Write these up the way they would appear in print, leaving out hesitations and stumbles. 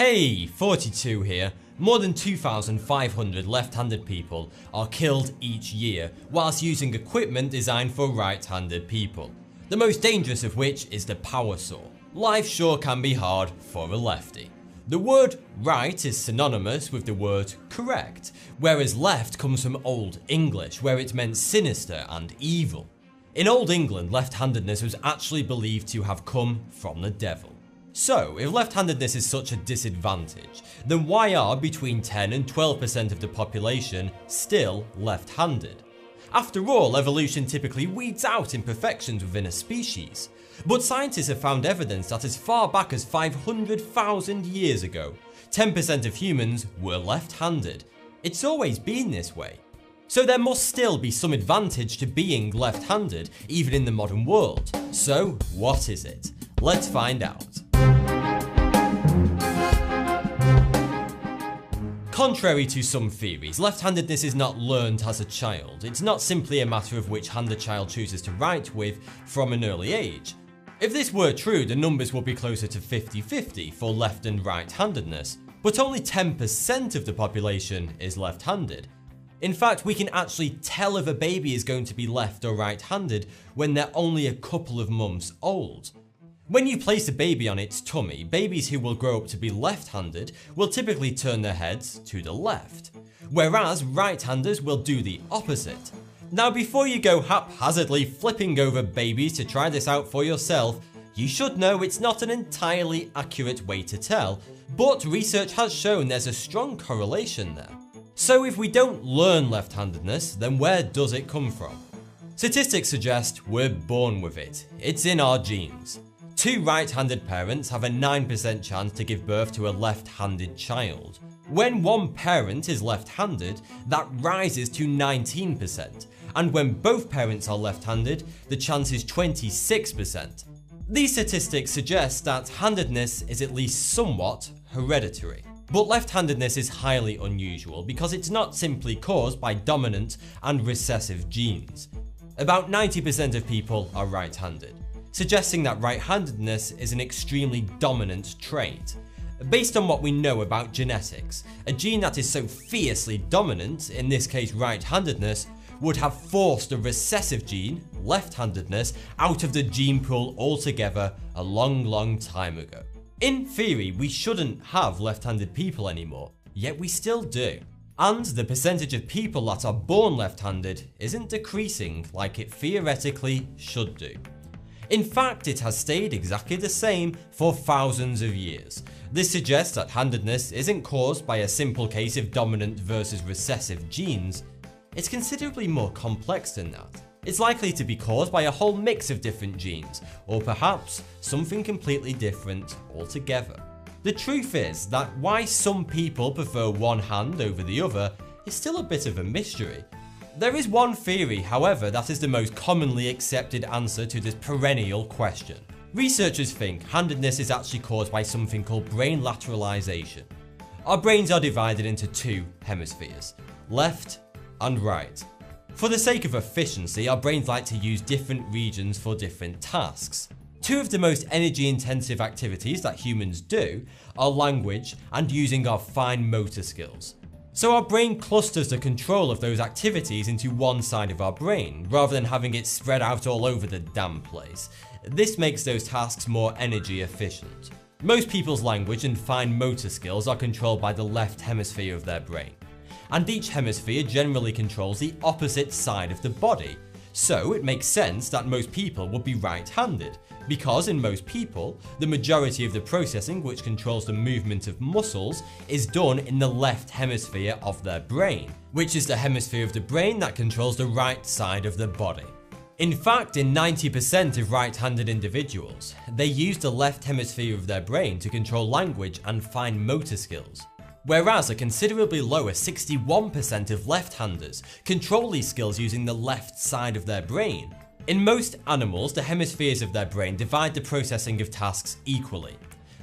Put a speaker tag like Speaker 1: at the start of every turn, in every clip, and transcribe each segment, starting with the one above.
Speaker 1: Hey, 42 here. More than 2,500 left-handed people are killed each year whilst using equipment designed for right-handed people. The most dangerous of which is the power saw. Life sure can be hard for a lefty. The word right is synonymous with the word correct, whereas left comes from Old English, where it meant sinister and evil. In Old England, left-handedness was actually believed to have come from the devil. So, if left-handedness is such a disadvantage, then why are between 10 and 12% of the population still left-handed? After all, evolution typically weeds out imperfections within a species. But scientists have found evidence that as far back as 500,000 years ago, 10% of humans were left-handed. It's always been this way. So there must still be some advantage to being left-handed, even in the modern world. So, what is it? Let's find out. Contrary to some theories, left-handedness is not learned as a child. It's not simply a matter of which hand a child chooses to write with from an early age. If this were true, the numbers would be closer to 50-50 for left and right-handedness, but only 10% of the population is left-handed. In fact, we can actually tell if a baby is going to be left or right-handed when they're only a couple of months old. When you place a baby on its tummy, babies who will grow up to be left-handed will typically turn their heads to the left, whereas right-handers will do the opposite. Now, before you go haphazardly flipping over babies to try this out for yourself, you should know it's not an entirely accurate way to tell, but research has shown there's a strong correlation there. So if we don't learn left-handedness, then where does it come from? Statistics suggest we're born with it. It's in our genes. Two right-handed parents have a 9% chance to give birth to a left-handed child. When one parent is left-handed, that rises to 19%, and when both parents are left-handed, the chance is 26%. These statistics suggest that handedness is at least somewhat hereditary. But left-handedness is highly unusual because it's not simply caused by dominant and recessive genes. About 90% of people are right-handed, suggesting that right-handedness is an extremely dominant trait. Based on what we know about genetics, a gene that is so fiercely dominant, in this case right-handedness, would have forced a recessive gene, left-handedness, out of the gene pool altogether a long time ago. In theory, we shouldn't have left-handed people anymore, yet we still do. And the percentage of people that are born left-handed isn't decreasing like it theoretically should do. In fact, it has stayed exactly the same for thousands of years. This suggests that handedness isn't caused by a simple case of dominant versus recessive genes. It's considerably more complex than that. It's likely to be caused by a whole mix of different genes, or perhaps something completely different altogether. The truth is that why some people prefer one hand over the other is still a bit of a mystery. There is one theory, however, that is the most commonly accepted answer to this perennial question. Researchers think handedness is actually caused by something called brain lateralization. Our brains are divided into two hemispheres, left and right. For the sake of efficiency, our brains like to use different regions for different tasks. Two of the most energy-intensive activities that humans do are language and using our fine motor skills. So our brain clusters the control of those activities into one side of our brain, rather than having it spread out all over the damn place. This makes those tasks more energy efficient. Most people's language and fine motor skills are controlled by the left hemisphere of their brain, and each hemisphere generally controls the opposite side of the body. So it makes sense that most people would be right-handed, because in most people, the majority of the processing which controls the movement of muscles is done in the left hemisphere of their brain, which is the hemisphere of the brain that controls the right side of the body. In fact, in 90% of right-handed individuals, they use the left hemisphere of their brain to control language and fine motor skills. Whereas a considerably lower 61% of left-handers control these skills using the left side of their brain. In most animals, the hemispheres of their brain divide the processing of tasks equally.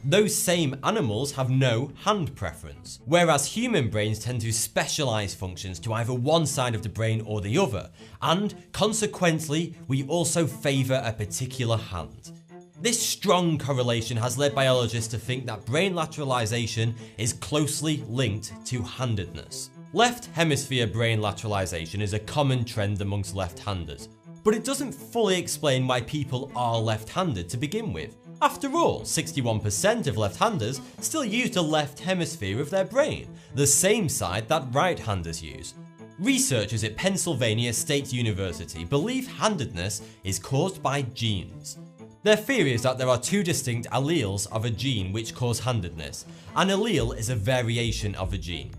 Speaker 1: Those same animals have no hand preference, whereas human brains tend to specialize functions to either one side of the brain or the other, and consequently, we also favor a particular hand. This strong correlation has led biologists to think that brain lateralization is closely linked to handedness. Left hemisphere brain lateralization is a common trend amongst left-handers, but it doesn't fully explain why people are left-handed to begin with. After all, 61% of left-handers still use the left hemisphere of their brain, the same side that right-handers use. Researchers at Pennsylvania State University believe handedness is caused by genes. Their theory is that there are two distinct alleles of a gene which cause handedness. An allele is a variation of a gene.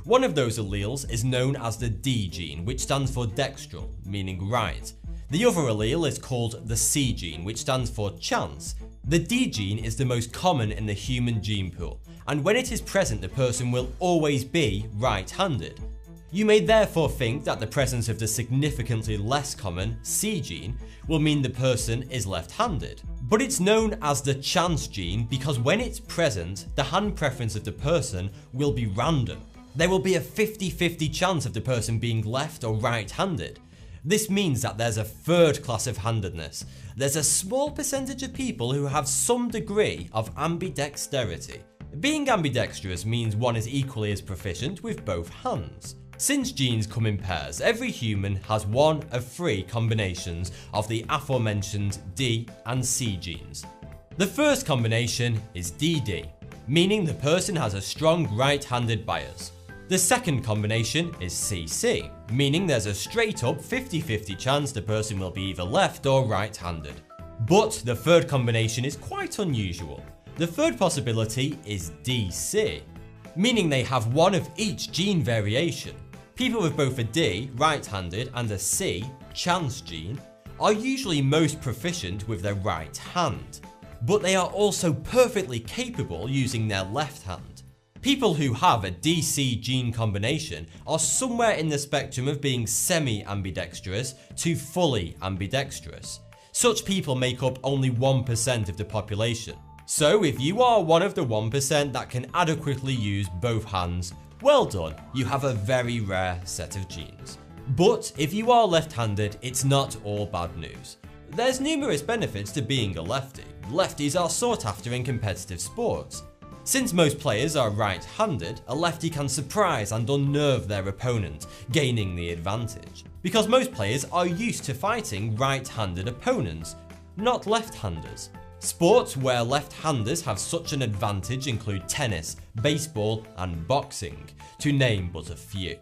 Speaker 1: One of those alleles is known as the D gene, which stands for dextral, meaning right. The other allele is called the C gene, which stands for chance. The D gene is the most common in the human gene pool, and when it is present, the person will always be right-handed. You may therefore think that the presence of the significantly less common C gene will mean the person is left-handed. But it's known as the chance gene because when it's present, the hand preference of the person will be random. There will be a 50-50 chance of the person being left or right-handed. This means that there's a third class of handedness. There's a small percentage of people who have some degree of ambidexterity. Being ambidextrous means one is equally as proficient with both hands. Since genes come in pairs, every human has one of three combinations of the aforementioned D and C genes. The first combination is DD, meaning the person has a strong right-handed bias. The second combination is CC, meaning there's a straight up 50-50 chance the person will be either left or right-handed. But the third combination is quite unusual. The third possibility is DC, meaning they have one of each gene variation. People with both a D, right-handed, and a C, chance gene, are usually most proficient with their right hand, but they are also perfectly capable using their left hand. People who have a DC gene combination are somewhere in the spectrum of being semi-ambidextrous to fully ambidextrous. Such people make up only 1% of the population. So if you are one of the 1% that can adequately use both hands, well done, you have a very rare set of genes. But if you are left-handed, it's not all bad news. There's numerous benefits to being a lefty. Lefties are sought after in competitive sports. Since most players are right-handed, a lefty can surprise and unnerve their opponent, gaining the advantage. Because most players are used to fighting right-handed opponents, not left-handers. Sports where left-handers have such an advantage include tennis, baseball, and boxing, to name but a few.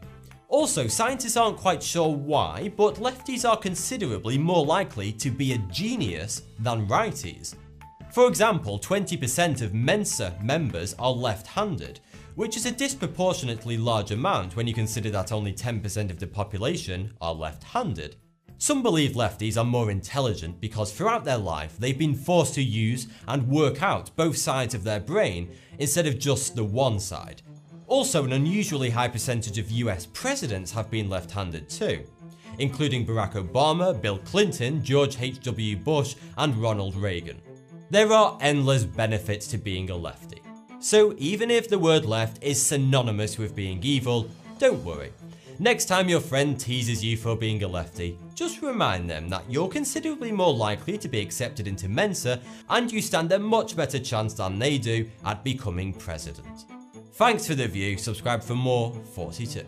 Speaker 1: Also, scientists aren't quite sure why, but lefties are considerably more likely to be a genius than righties. For example, 20% of Mensa members are left-handed, which is a disproportionately large amount when you consider that only 10% of the population are left-handed. Some believe lefties are more intelligent because throughout their life they've been forced to use and work out both sides of their brain instead of just the one side. Also, an unusually high percentage of US presidents have been left-handed too, including Barack Obama, Bill Clinton, George H.W. Bush, and Ronald Reagan. There are endless benefits to being a lefty. So even if the word left is synonymous with being evil, don't worry. Next time your friend teases you for being a lefty, just remind them that you're considerably more likely to be accepted into Mensa and you stand a much better chance than they do at becoming president. Thanks for the view, subscribe for more 42.